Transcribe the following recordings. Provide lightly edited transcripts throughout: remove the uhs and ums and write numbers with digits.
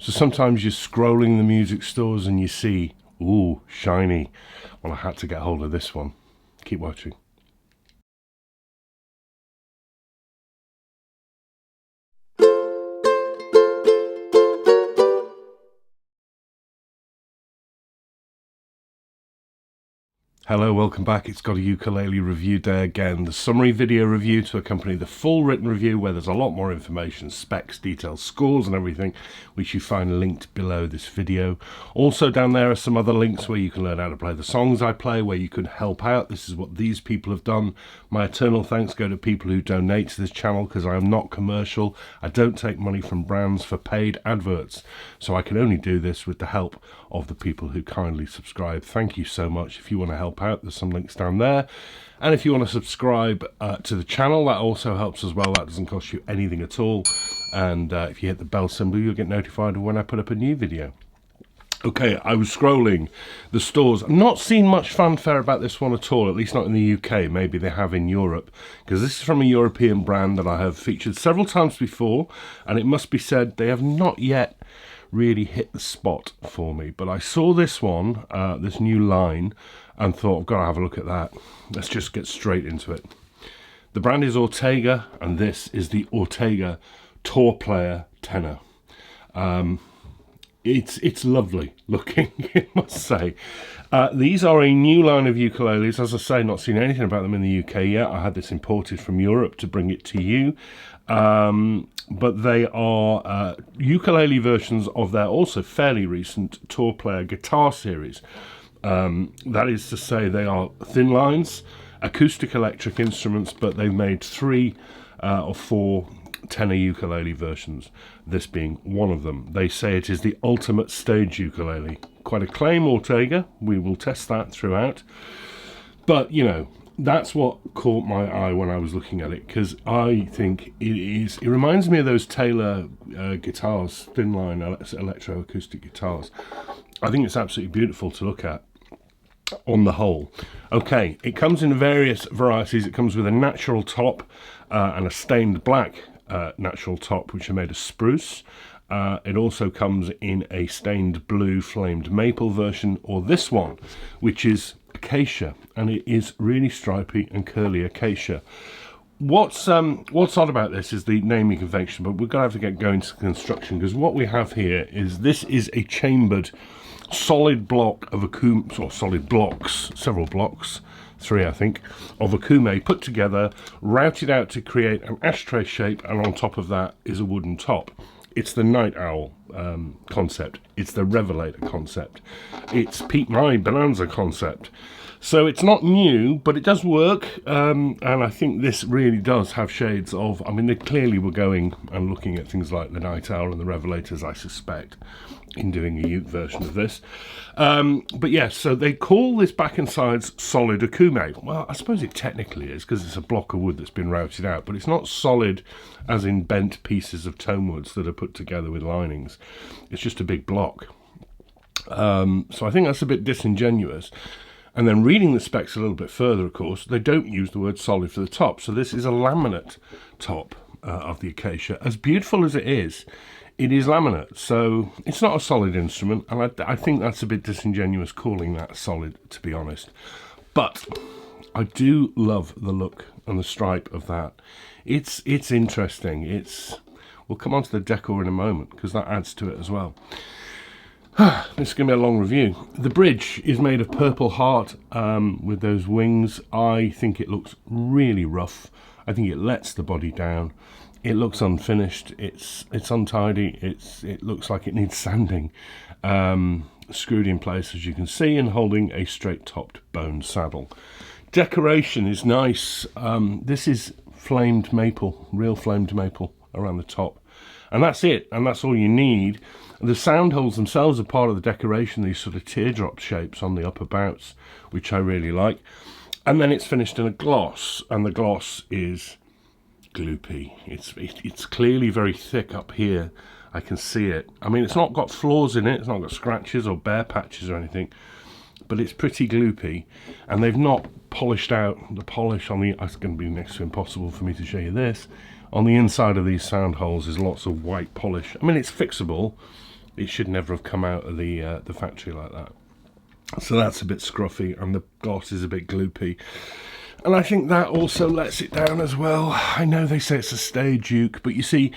So sometimes you're scrolling the music stores and you see, ooh, shiny. Well, I had to get hold of this one. Keep watching. Hello, welcome back. It's GotAUkulele review day again. The summary video review to accompany the full written review, where there's a lot more information, specs, details, scores and everything, which you find linked below this video. Also down there are some other links where you can learn how to play the songs I play, where you can help out. This is what these people have done. My eternal thanks go to people who donate to this channel, because I am not commercial. I don't take money from brands for paid adverts, so I can only do this with the help of the people who kindly subscribe. Thank you so much. If you want to help out, there's some links down there, and if you want to subscribe to the channel, that also helps as well. That doesn't cost you anything at all, and if you hit the bell symbol, you'll get notified when I put up a new video. Okay, I was scrolling the stores. I've not seen much fanfare about this one at all, at least not in the UK. Maybe they have in Europe, because this is from a European brand that I have featured several times before, and it must be said they have not yet really hit the spot for me. But I saw this one, this new line, and thought, I've got to have a look at that. Let's just get straight into it. The brand is Ortega, and this is the Ortega TourPlayer Tenor. It's lovely looking, I must say. These are a new line of ukuleles. As I say, not seen anything about them in the UK yet. I had this imported from Europe to bring it to you. But they are ukulele versions of their also fairly recent TourPlayer guitar series. That is to say, they are thin lines, acoustic electric instruments, but they've made 3 or 4 tenor ukulele versions, this being one of them. They say it is the ultimate stage ukulele. Quite a claim, Ortega. We will test that throughout. But, you know, that's what caught my eye when I was looking at it, because I think it reminds me of those Taylor guitars, thin line electroacoustic guitars. I think it's absolutely beautiful to look at on the whole. Okay, it comes in various varieties. It comes with a natural top and a stained black natural top, which are made of spruce. It also comes in a stained blue flamed maple version, or this one, which is acacia, and it is really stripy and curly acacia. What's odd about this is the naming convention, but we're going to have to get going to construction, because what we have here is, this is a chambered solid block of akume, or solid blocks, several blocks, 3 I think, of akume put together, routed out to create an ashtray shape, and on top of that is a wooden top. It's the night owl concept. It's the revelator concept. It's Pete My Bonanza concept. So it's not new, but it does work, and I think this really does have shades of, I mean, they clearly were going and looking at things like the night owl and the revelators, I suspect, in doing a uke version of this. But yes, so they call this back and sides solid akume. Well, I suppose it technically is, because it's a block of wood that's been routed out, but it's not solid as in bent pieces of tone woods that are put together with linings. It's just a big block. So I think that's a bit disingenuous. And then reading the specs a little bit further, of course, they don't use the word solid for the top. So this is a laminate top of the acacia. As beautiful as it is laminate. So it's not a solid instrument. And I think that's a bit disingenuous calling that solid, to be honest. But I do love the look and the stripe of that. It's interesting. We'll come on to the decor in a moment, because that adds to it as well. This is going to be a long review. The bridge is made of purple heart with those wings. I think it looks really rough. I think it lets the body down. It looks unfinished. It's untidy. It looks like it needs sanding. Screwed in place, as you can see, and holding a straight-topped bone saddle. Decoration is nice. This is flamed maple, real flamed maple around the top. And that's it, and that's all you need. The sound holes themselves are part of the decoration, these sort of teardrop shapes on the upper bouts, which I really like. And then it's finished in a gloss, and the gloss is gloopy. It's clearly very thick up here. I can see it. I mean, it's not got flaws in it, it's not got scratches or bare patches or anything, but it's pretty gloopy, and they've not polished out the polish on the, it's going to be next to impossible for me to show you this. On the inside of these sound holes is lots of white polish. I mean, it's fixable, It should never have come out of the factory like that. So that's a bit scruffy, and the gloss is a bit gloopy. And I think that also lets it down as well. I know they say it's a stage uke, but you see,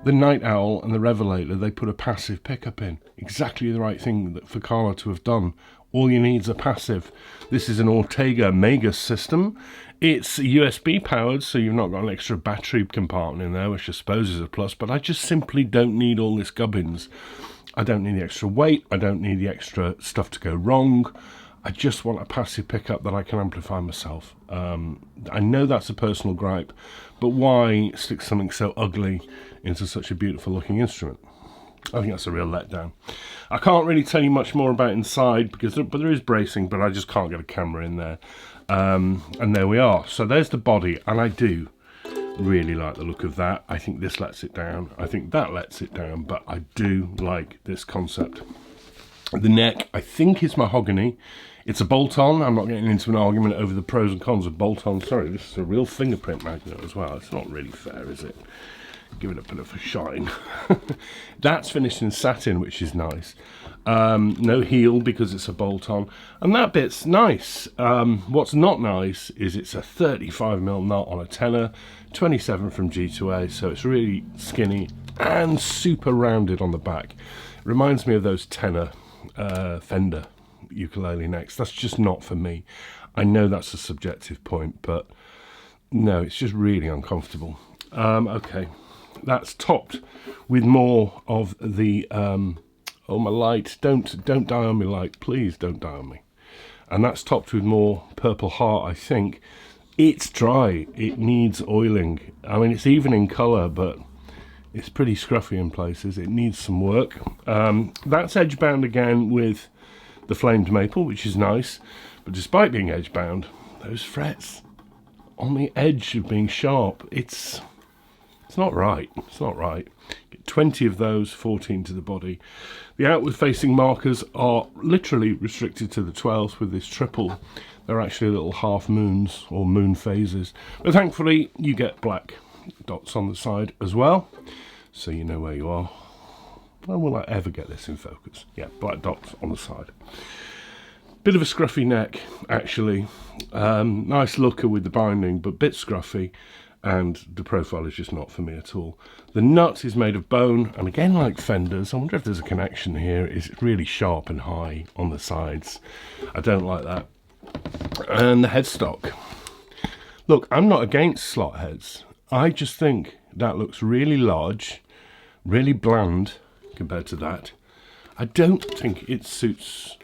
the Night Owl and the Revelator, they put a passive pickup in. Exactly the right thing for Carla to have done. All you need is a passive. This is an Ortega Magus system. It's USB powered, so you've not got an extra battery compartment in there, which I suppose is a plus, but I just simply don't need all this gubbins. I don't need the extra weight. I don't need the extra stuff to go wrong. I just want a passive pickup that I can amplify myself. I know that's a personal gripe, but why stick something so ugly into such a beautiful looking instrument? I think that's a real letdown. I can't really tell you much more about inside, but there is bracing, but I just can't get a camera in there. And there we are. So there's the body, and I do really like the look of that. I think this lets it down. I think that lets it down, but I do like this concept. The neck, I think, is mahogany. It's a bolt-on. I'm not getting into an argument over the pros and cons of bolt-on. Sorry, this is a real fingerprint magnet as well. It's not really fair, is it? Give it a bit of a shine. That's finished in satin, which is nice. No heel because it's a bolt-on. And that bit's nice. What's not nice is it's a 35mm nut on a Tenor, 27 from G2A, so it's really skinny and super rounded on the back. Reminds me of those Tenor Fender ukulele necks. That's just not for me. I know that's a subjective point, but no, it's just really uncomfortable. Okay, that's topped with more of the oh, my light, don't die on me, light, please don't die on me. And that's topped with more Purple Heart. I think it's dry, it needs oiling. I mean, it's even in color, but it's pretty scruffy in places. It needs some work. That's edge bound again with the flamed maple, which is nice, but despite being edge bound, those frets on the edge of being sharp, it's not right. It's not right. Get 20 of those, 14 to the body. The outward facing markers are literally restricted to the 12th with this triple. They're actually little half moons or moon phases, but thankfully you get black dots on the side as well, so you know where you are. When will I ever get this in focus? Yeah, black dots on the side. Bit of a scruffy neck, actually. Nice looker with the binding, but bit scruffy, and the profile is just not for me at all. The nut is made of bone, and again, like Fenders, I wonder if there's a connection here. It's really sharp and high on the sides. I don't like that. And the headstock. Look, I'm not against slot heads. I just think that looks really large, really bland compared to that. I don't think it suits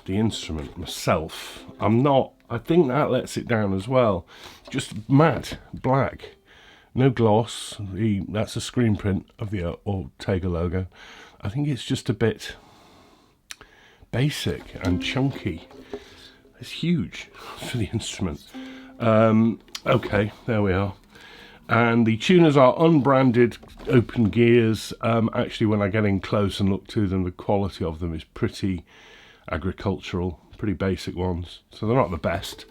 the instrument myself. I think that lets it down as well. Just matte, black, no gloss. That's a screen print of the Ortega logo. I think it's just a bit basic and chunky. It's huge for the instrument. Okay, there we are. And the tuners are unbranded open gears. Actually, when I get in close and look to them, the quality of them is pretty agricultural, pretty basic ones. So they're not the best.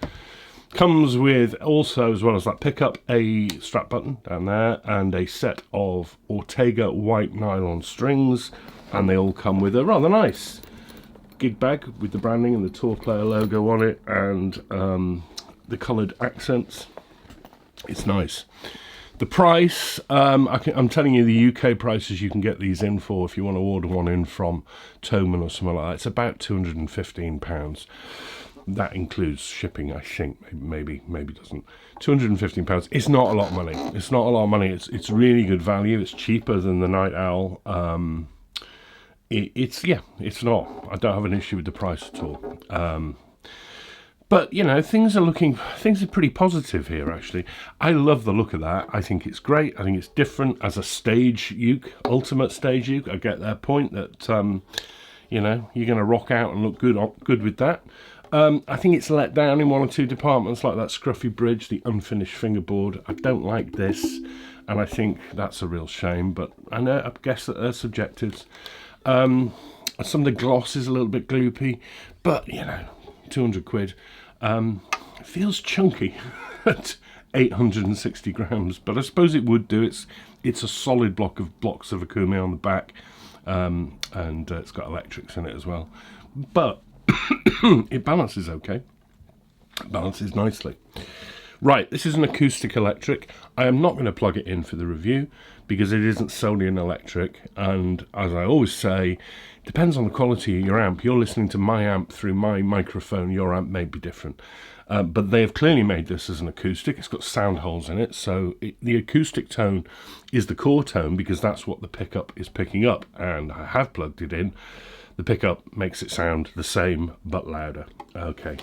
Comes with also, as well as that pickup, a strap button down there and a set of Ortega white nylon strings. And they all come with a rather nice gig bag with the branding and the TourPlayer logo on it, and the coloured accents. It's nice. The price, I'm telling you the UK prices you can get these in for if you want to order one in from Thomann or something like that. It's about £215. That includes shipping, I think. Maybe doesn't. £215. It's not a lot of money. It's not a lot of money. It's really good value. It's cheaper than the Night Owl. It's not. I don't have an issue with the price at all. But, you know, things are pretty positive here, actually. I love the look of that. I think it's great. I think it's different as a stage uke, ultimate stage uke. I get their point that, you know, you're going to rock out and look good with that. I think it's let down in one or two departments, like that scruffy bridge, the unfinished fingerboard. I don't like this, and I think that's a real shame, but I guess that they're subjectives. Some of the gloss is a little bit gloopy, but, you know, 200 quid. It feels chunky at 860 grams, but I suppose it would do. It's a solid blocks of Akumi on the back, and it's got electrics in it as well. But it balances okay. It balances nicely. Right, this is an acoustic electric. I am not going to plug it in for the review because it isn't solely an electric, and as I always say, it depends on the quality of your amp. You're listening to my amp through my microphone, your amp may be different. But they have clearly made this as an acoustic. It's got sound holes in it, so the acoustic tone is the core tone because that's what the pickup is picking up, and I have plugged it in. The pickup makes it sound the same but louder. Okay,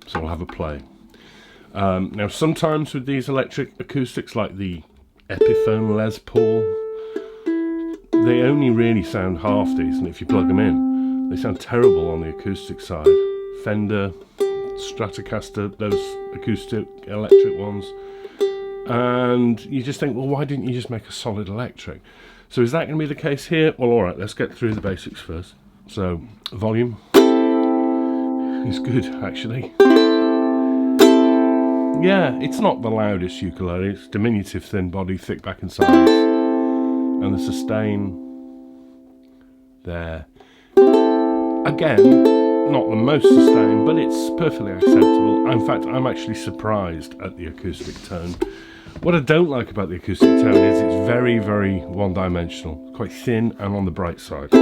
so I'll have a play. Now sometimes with these electric acoustics like the Epiphone Les Paul, they only really sound half decent if you plug them in. They sound terrible on the acoustic side. Fender, Stratocaster, those acoustic electric ones, and you just think, well, why didn't you just make a solid electric? So is that going to be the case here? Well, alright, let's get through the basics first. So volume is good, actually. Yeah, it's not the loudest ukulele. It's diminutive, thin body, thick back and sides, and the sustain there. Again, not the most sustain, but it's perfectly acceptable. In fact, I'm actually surprised at the acoustic tone. What I don't like about the acoustic tone is it's very, very one-dimensional, quite thin and on the bright side.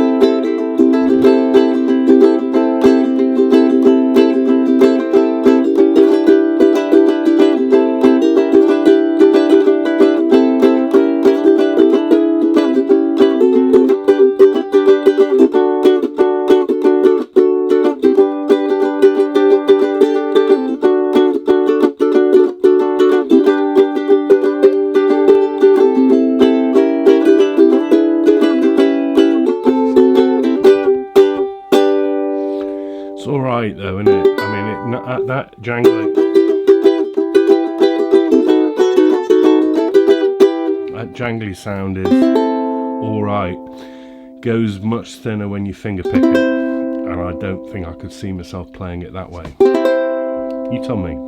Alright though, isn't it? I mean, that jangly, sound is alright. Goes much thinner when you finger pick it, and I don't think I could see myself playing it that way. You tell me.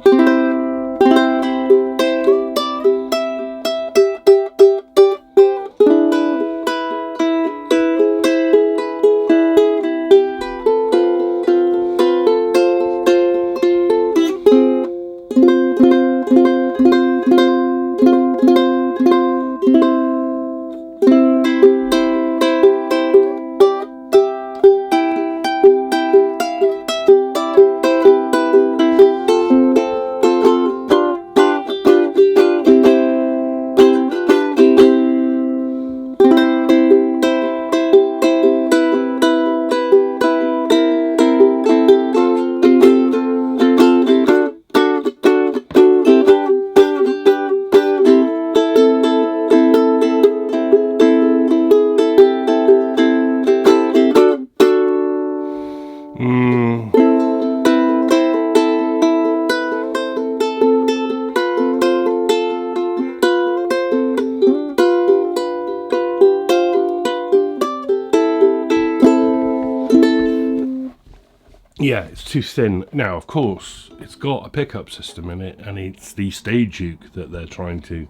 Yeah, it's too thin. Now, of course, it's got a pickup system in it, and it's the stage uke that they're trying to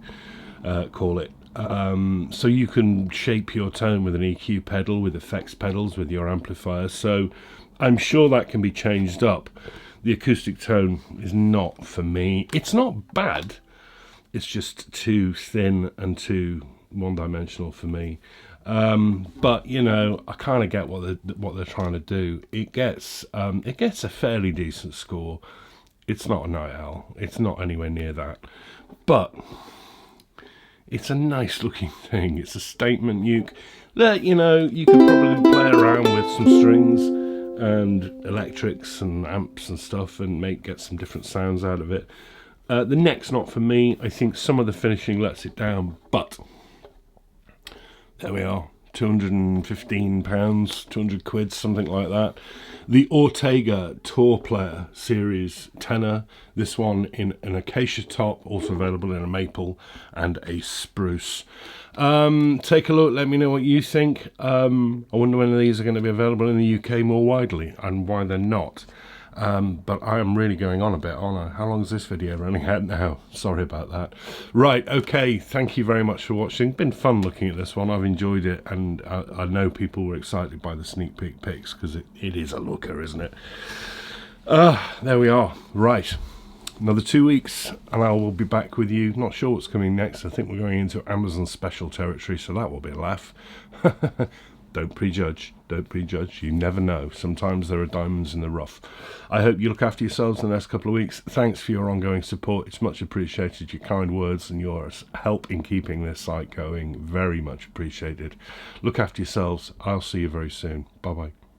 call it. So you can shape your tone with an EQ pedal, with effects pedals, with your amplifier. So I'm sure that can be changed up. The acoustic tone is not for me. It's not bad. It's just too thin and too one-dimensional for me. But you know, I kind of get what they're trying to do. It gets a fairly decent score. It's not a night owl. It's not anywhere near that. But it's a nice looking thing. It's a statement uke that, you know, you could probably play around with some strings and electrics and amps and stuff and get some different sounds out of it. The neck's not for me. I think some of the finishing lets it down, but there we are. £215, 200 quid, something like that. The Ortega TourPlayer series tenor. This one in an acacia top, also available in a maple and a spruce. Take a look, let me know what you think. I wonder when these are going to be available in the UK more widely and why they're not. But I am really going on a bit, aren't I? How long is this video running out now? Sorry about that. Right, okay, thank you very much for watching. Been fun looking at this one. I've enjoyed it, and I know people were excited by the sneak peek pics, because it is a looker, isn't it? There we are. Right. Another 2 weeks, and I will be back with you. Not sure what's coming next. I think we're going into Amazon special territory, so that will be a laugh. Don't prejudge. Don't prejudge. You never know. Sometimes there are diamonds in the rough. I hope you look after yourselves in the next couple of weeks. Thanks for your ongoing support. It's much appreciated. Your kind words and your help in keeping this site going. Very much appreciated. Look after yourselves. I'll see you very soon. Bye-bye.